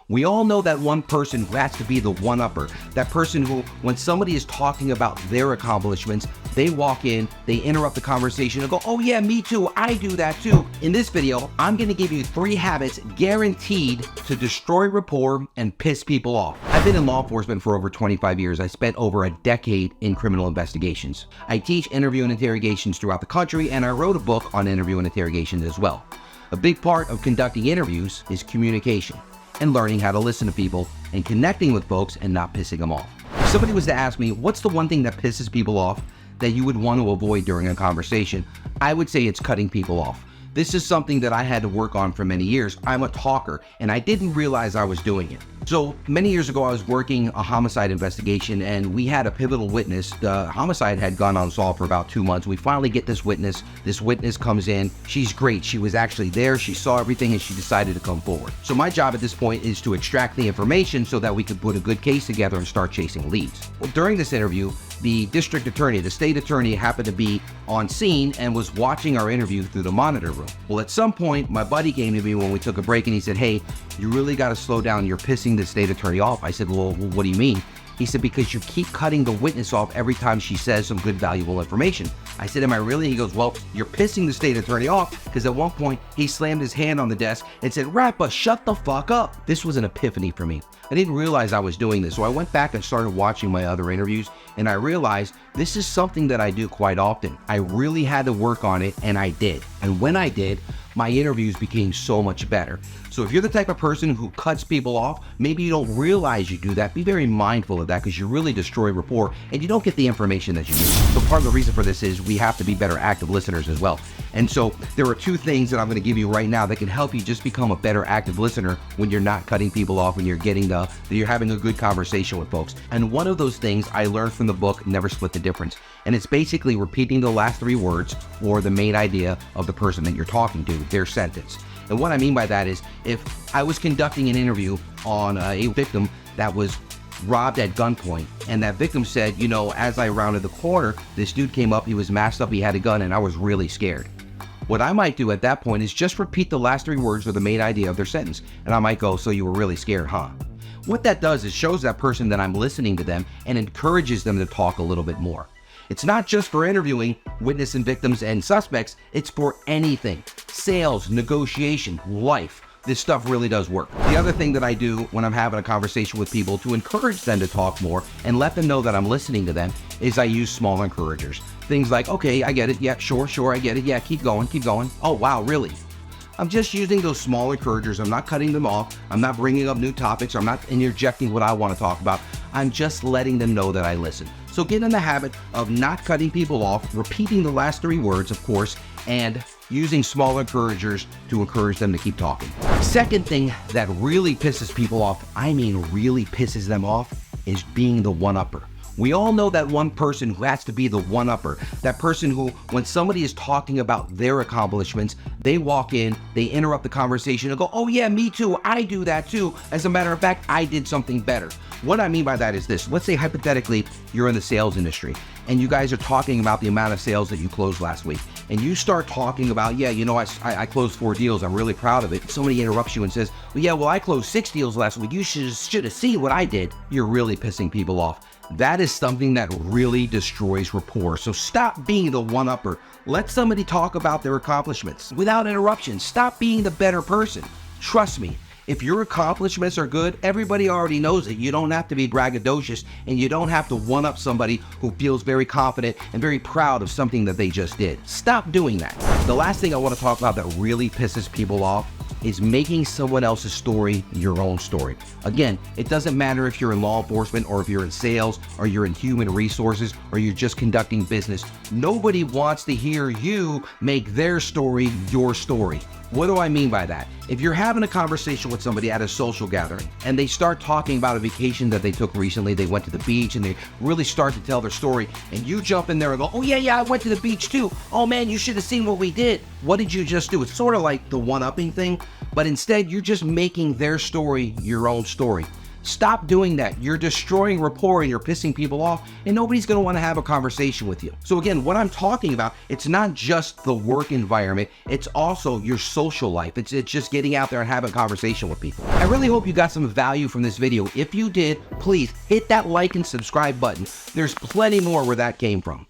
We all know that one person who has to be the one-upper, that person who, when somebody is talking about their accomplishments, they walk in, they interrupt the conversation and go, oh yeah, me too, I do that too. In this video, I'm gonna give you 3 habits guaranteed to destroy rapport and piss people off. I've been in law enforcement for over 25 years. I spent over a decade in criminal investigations. I teach interview and interrogations throughout the country, and I wrote a book on interview and interrogations as well. A big part of conducting interviews is communication and learning how to listen to people and connecting with folks and not pissing them off. If somebody was to ask me, what's the one thing that pisses people off that you would want to avoid during a conversation, I would say it's cutting people off. This is something that I had to work on for many years. I'm a talker, and I didn't realize I was doing it. So many years ago, I was working a homicide investigation, and we had a pivotal witness. The homicide had gone unsolved for about 2 months. We finally get this witness. This witness comes in. She's great. She was actually there. She saw everything, and she decided to come forward. So my job at this point is to extract the information so that we could put a good case together and start chasing leads. Well, during this interview, the district attorney, the state attorney, happened to be on scene and was watching our interview through the monitor room. Well, at some point, my buddy came to me when we took a break and he said, hey, you really got to slow down. You're pissing the state attorney off. I said, well, what do you mean? He said, because you keep cutting the witness off every time she says some good, valuable information. I said, am I really? He goes, well, you're pissing the state attorney off, because at one point he slammed his hand on the desk and said, Rappa, shut the fuck up. This was an epiphany for me. I didn't realize I was doing this. So I went back and started watching my other interviews, and I realized this is something that I do quite often. I really had to work on it, and I did. And when I did, my interviews became so much better. So if you're the type of person who cuts people off, maybe you don't realize you do that. Be very mindful of that, because you really destroy rapport and you don't get the information that you need. So part of the reason for this is we have to be better active listeners as well. And so there are 2 things that I'm going to give you right now that can help you just become a better active listener when you're not cutting people off, when you're you're having a good conversation with folks. And one of those things I learned from the book, Never Split the Difference. And it's basically repeating the last 3 words or the main idea of the person that you're talking to, their sentence. And what I mean by that is, if I was conducting an interview on a victim that was robbed at gunpoint, and that victim said, you know, as I rounded the corner, this dude came up, he was masked up, he had a gun, and I was really scared. What I might do at that point is just repeat the last 3 words or the main idea of their sentence. And I might go, so you were really scared, huh? What that does is shows that person that I'm listening to them and encourages them to talk a little bit more. It's not just for interviewing witness and victims and suspects, it's for anything. Sales, negotiation, life. This stuff really does work. The other thing that I do when I'm having a conversation with people to encourage them to talk more and let them know that I'm listening to them is I use small encouragers. Things like, okay, I get it. Yeah, sure, I get it. Yeah, keep going. Oh, wow, really? I'm just using those small encouragers. I'm not cutting them off. I'm not bringing up new topics. I'm not interjecting what I want to talk about. I'm just letting them know that I listen. So get in the habit of not cutting people off, repeating the last 3 words, of course, and using small encouragers to encourage them to keep talking. Second thing that really pisses people off, I mean really pisses them off, is being the one-upper. We all know that one person who has to be the one-upper, that person who, when somebody is talking about their accomplishments, they walk in, they interrupt the conversation and go, oh yeah, me too, I do that too. As a matter of fact, I did something better. What I mean by that is this. Let's say hypothetically, you're in the sales industry and you guys are talking about the amount of sales that you closed last week. And you start talking about, yeah, you know, I closed 4 deals. I'm really proud of it. Somebody interrupts you and says, well, yeah, well, I closed 6 deals last week. You should have seen what I did. You're really pissing people off. That is something that really destroys rapport. So stop being the one-upper. Let somebody talk about their accomplishments without interruption. Stop being the better person. Trust me, if your accomplishments are good, everybody already knows it. You don't have to be braggadocious, and you don't have to one-up somebody who feels very confident and very proud of something that they just did. Stop doing that. The last thing I want to talk about that really pisses people off is making someone else's story your own story. Again, it doesn't matter if you're in law enforcement or if you're in sales or you're in human resources or you're just conducting business. Nobody wants to hear you make their story your story. What do I mean by that? If you're having a conversation with somebody at a social gathering and they start talking about a vacation that they took recently, they went to the beach and they really start to tell their story, and you jump in there and go, oh yeah, I went to the beach too. Oh man, you should have seen what we did. What did you just do? It's sort of like the one-upping thing, but instead you're just making their story your own story. Stop doing that. You're destroying rapport and you're pissing people off, and nobody's going to want to have a conversation with you. So again, what I'm talking about, it's not just the work environment, it's also your social life. It's just getting out there and having a conversation with people. I really hope you got some value from this video. If you did, please hit that like and subscribe button. There's plenty more where that came from.